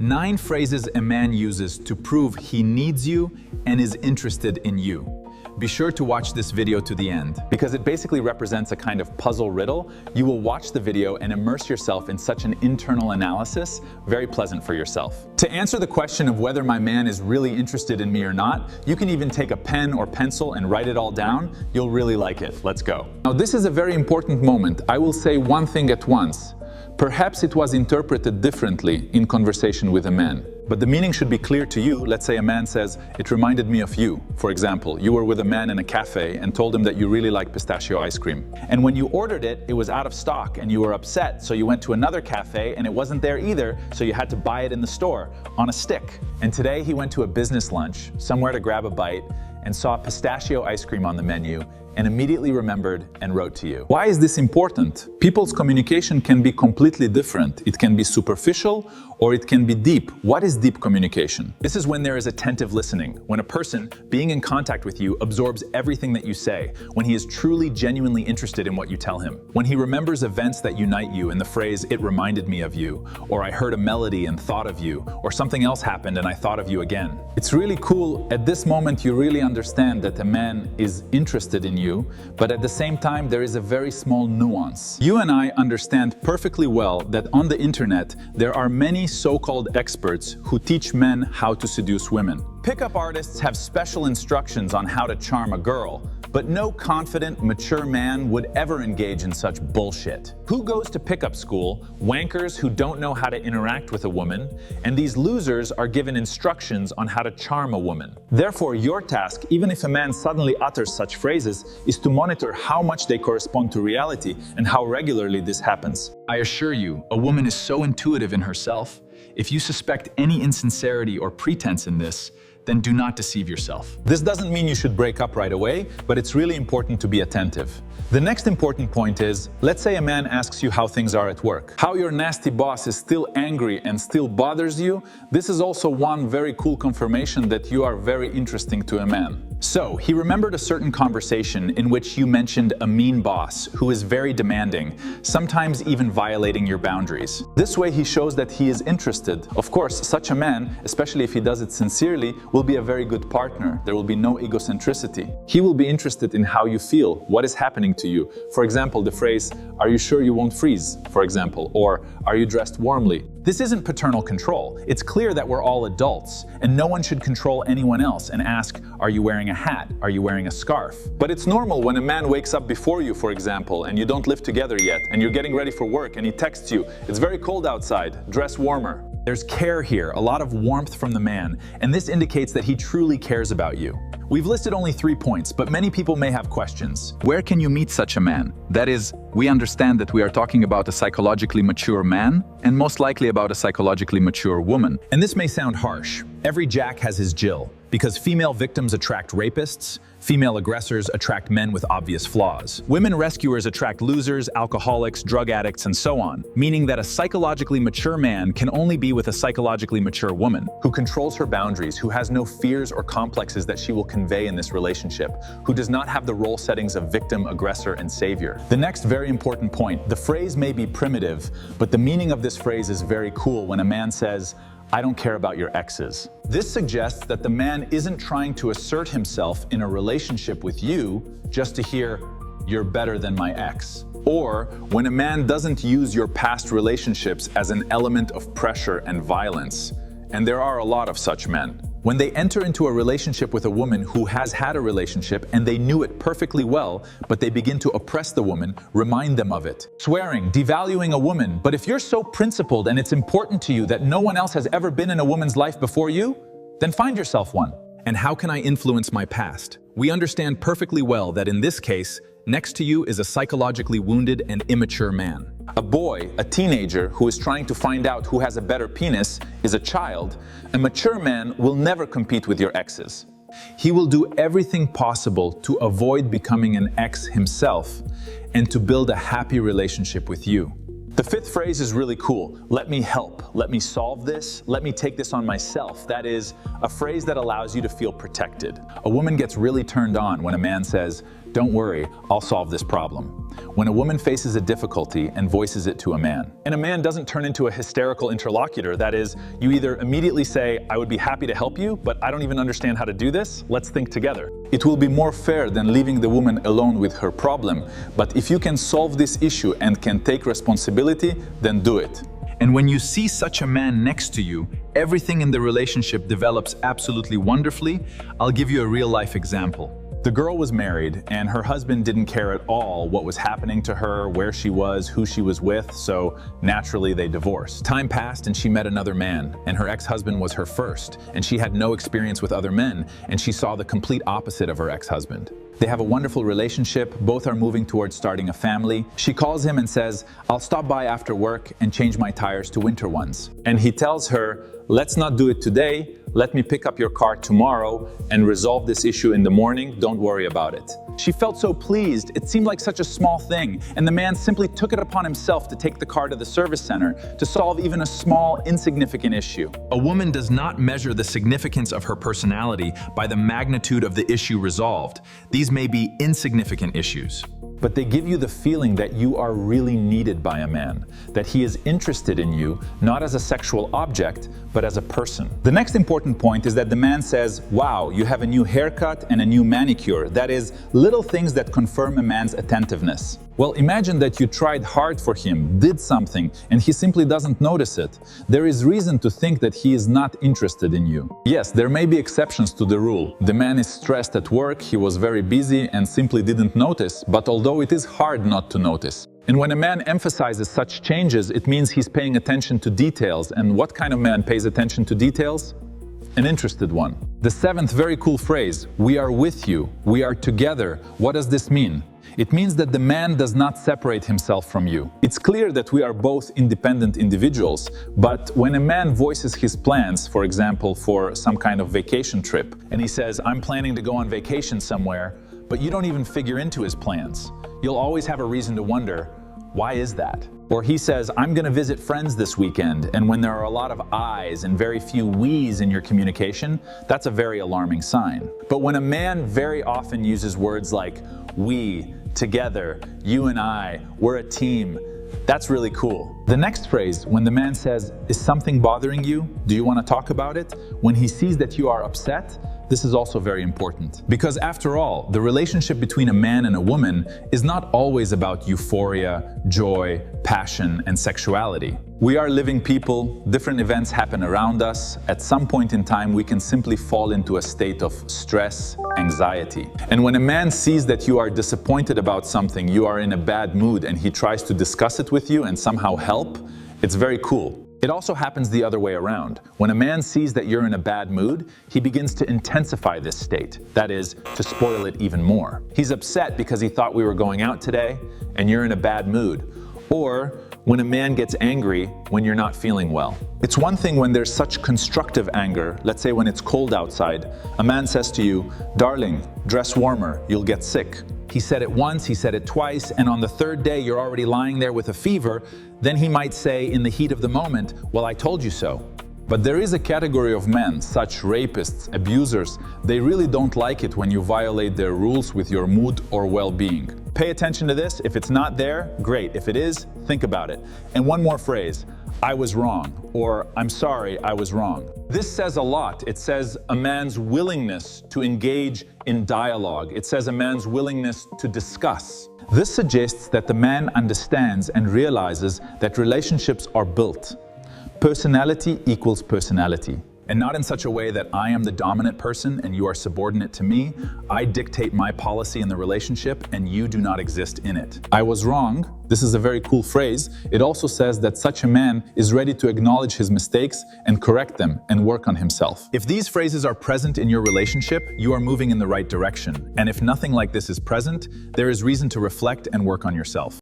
9 phrases a man uses to prove he needs you and is interested in you. Be sure to watch this video to the end, because it basically represents a kind of puzzle riddle. You will watch the video and immerse yourself in such an internal analysis, very pleasant for yourself. To answer the question of whether my man is really interested in me or not, you can even take a pen or pencil and write it all down. You'll really like it. Let's go. Now, this is a very important moment. I will say one thing at once. Perhaps it was interpreted differently in conversation with a man, but the meaning should be clear to you. Let's say a man says, "It reminded me of you." For example, you were with a man in a cafe and told him that you really like pistachio ice cream. And when you ordered it, it was out of stock and you were upset. So you went to another cafe and it wasn't there either. So you had to buy it in the store on a stick. And today he went to a business lunch, somewhere to grab a bite, and saw pistachio ice cream on the menu and immediately remembered and wrote to you. Why is this important? People's communication can be completely different. It can be superficial or it can be deep. What is deep communication? This is when there is attentive listening, when a person being in contact with you absorbs everything that you say, when he is truly genuinely interested in what you tell him, when he remembers events that unite you in the phrase, "It reminded me of you," or "I heard a melody and thought of you," or "Something else happened and I thought of you again." It's really cool. At this moment, you really understand that the man is interested in you, but at the same time, there is a very small nuance. You and I understand perfectly well that on the internet, there are many so-called experts who teach men how to seduce women. Pickup artists have special instructions on how to charm a girl, but no confident, mature man would ever engage in such bullshit. Who goes to pickup school? Wankers who don't know how to interact with a woman, and these losers are given instructions on how to charm a woman. Therefore, your task, even if a man suddenly utters such phrases, is to monitor how much they correspond to reality and how regularly this happens. I assure you, a woman is so intuitive in herself. If you suspect any insincerity or pretense in this, then do not deceive yourself. This doesn't mean you should break up right away, but it's really important to be attentive. The next important point is, let's say a man asks you how things are at work. How your nasty boss is still angry and still bothers you, this is also one very cool confirmation that you are very interesting to a man. So, he remembered a certain conversation in which you mentioned a mean boss who is very demanding, sometimes even violating your boundaries. This way he shows that he is interested. Of course, such a man, especially if he does it sincerely, will be a very good partner. There will be no egocentricity. He will be interested in how you feel, what is happening to you. For example, the phrase, "Are you sure you won't freeze?" for example, or "Are you dressed warmly?" This isn't paternal control. It's clear that we're all adults, and no one should control anyone else and ask, "Are you wearing a hat? Are you wearing a scarf?" But it's normal when a man wakes up before you, for example, and you don't live together yet, and you're getting ready for work, and he texts you, "It's very cold outside, dress warmer." There's care here, a lot of warmth from the man, and this indicates that he truly cares about you. We've listed only 3 points, but many people may have questions. Where can you meet such a man? That is, we understand that we are talking about a psychologically mature man, and most likely about a psychologically mature woman. And this may sound harsh. Every Jack has his Jill, because female victims attract rapists, female aggressors attract men with obvious flaws. Women rescuers attract losers, alcoholics, drug addicts, and so on, meaning that a psychologically mature man can only be with a psychologically mature woman, who controls her boundaries, who has no fears or complexes that she will convey in this relationship, who does not have the role settings of victim, aggressor, and savior. The next very important point, the phrase may be primitive, but the meaning of this phrase is very cool when a man says, "I don't care about your exes." This suggests that the man isn't trying to assert himself in a relationship with you just to hear, "You're better than my ex." Or when a man doesn't use your past relationships as an element of pressure and violence. And there are a lot of such men. When they enter into a relationship with a woman who has had a relationship and they knew it perfectly well, but they begin to oppress the woman, remind them of it. Swearing, devaluing a woman. But if you're so principled and it's important to you that no one else has ever been in a woman's life before you, then find yourself one. And how can I influence my past? We understand perfectly well that in this case, next to you is a psychologically wounded and immature man. A boy, a teenager, who is trying to find out who has a better penis is a child. A mature man will never compete with your exes. He will do everything possible to avoid becoming an ex himself and to build a happy relationship with you. The 5th phrase is really cool. Let me help. Let me solve this. Let me take this on myself. That is a phrase that allows you to feel protected. A woman gets really turned on when a man says, Don't worry, I'll solve this problem. When a woman faces a difficulty and voices it to a man. And a man doesn't turn into a hysterical interlocutor. That is, you either immediately say, I would be happy to help you, but I don't even understand how to do this. Let's think together. It will be more fair than leaving the woman alone with her problem. But if you can solve this issue and can take responsibility, then do it. And when you see such a man next to you, everything in the relationship develops absolutely wonderfully. I'll give you a real-life example. The girl was married, and her husband didn't care at all what was happening to her, where she was, who she was with, so naturally they divorced. Time passed and she met another man, and her ex-husband was her first, and she had no experience with other men, and she saw the complete opposite of her ex-husband. They have a wonderful relationship, both are moving towards starting a family. She calls him and says, I'll stop by after work and change my tires to winter ones. And he tells her, let's not do it today, let me pick up your car tomorrow and resolve this issue in the morning, don't worry about it. She felt so pleased, it seemed like such a small thing, and the man simply took it upon himself to take the car to the service center to solve even a small, insignificant issue. A woman does not measure the significance of her personality by the magnitude of the issue resolved. These may be insignificant issues, but they give you the feeling that you are really needed by a man, that he is interested in you, not as a sexual object, but as a person. The next important point is that the man says, wow, you have a new haircut and a new manicure. That is, little things that confirm a man's attentiveness. Well, imagine that you tried hard for him, did something, and he simply doesn't notice it. There is reason to think that he is not interested in you. Yes, there may be exceptions to the rule. The man is stressed at work, he was very busy and simply didn't notice, but although it is hard not to notice. And when a man emphasizes such changes, it means he's paying attention to details. And what kind of man pays attention to details? An interested one. The seventh very cool phrase, we are with you, we are together. What does this mean? It means that the man does not separate himself from you. It's clear that we are both independent individuals, but when a man voices his plans, for example, for some kind of vacation trip, and he says, I'm planning to go on vacation somewhere, but you don't even figure into his plans, you'll always have a reason to wonder, why is that? Or he says, I'm going to visit friends this weekend, and when there are a lot of I's and very few we's in your communication, that's a very alarming sign. But when a man very often uses words like we, together, you and I, we're a team, that's really cool. The next phrase, when the man says, is something bothering you? Do you want to talk about it? When he sees that you are upset, this is also very important. Because after all, the relationship between a man and a woman is not always about euphoria, joy, passion, and sexuality. We are living people, different events happen around us. At some point in time, we can simply fall into a state of stress, anxiety. And when a man sees that you are disappointed about something, you are in a bad mood, and he tries to discuss it with you and somehow help, it's very cool. It also happens the other way around. When a man sees that you're in a bad mood, he begins to intensify this state. That is, to spoil it even more. He's upset because he thought we were going out today, and you're in a bad mood. Or when a man gets angry when you're not feeling well. It's one thing when there's such constructive anger, let's say when it's cold outside, a man says to you, darling, dress warmer, you'll get sick. He said it once, he said it twice, and on the third day you're already lying there with a fever, then he might say in the heat of the moment, well, I told you so. But there is a category of men, such rapists, abusers, they really don't like it when you violate their rules with your mood or well-being. Pay attention to this. If it's not there, great. If it is, think about it. And one more phrase, I was wrong, or I'm sorry, I was wrong. This says a lot. It says a man's willingness to engage in dialogue. It says a man's willingness to discuss. This suggests that the man understands and realizes that relationships are built. Personality equals personality. And not in such a way that I am the dominant person and you are subordinate to me. I dictate my policy in the relationship and you do not exist in it. I was wrong. This is a very cool phrase. It also says that such a man is ready to acknowledge his mistakes and correct them and work on himself. If these phrases are present in your relationship, you are moving in the right direction. And if nothing like this is present, there is reason to reflect and work on yourself.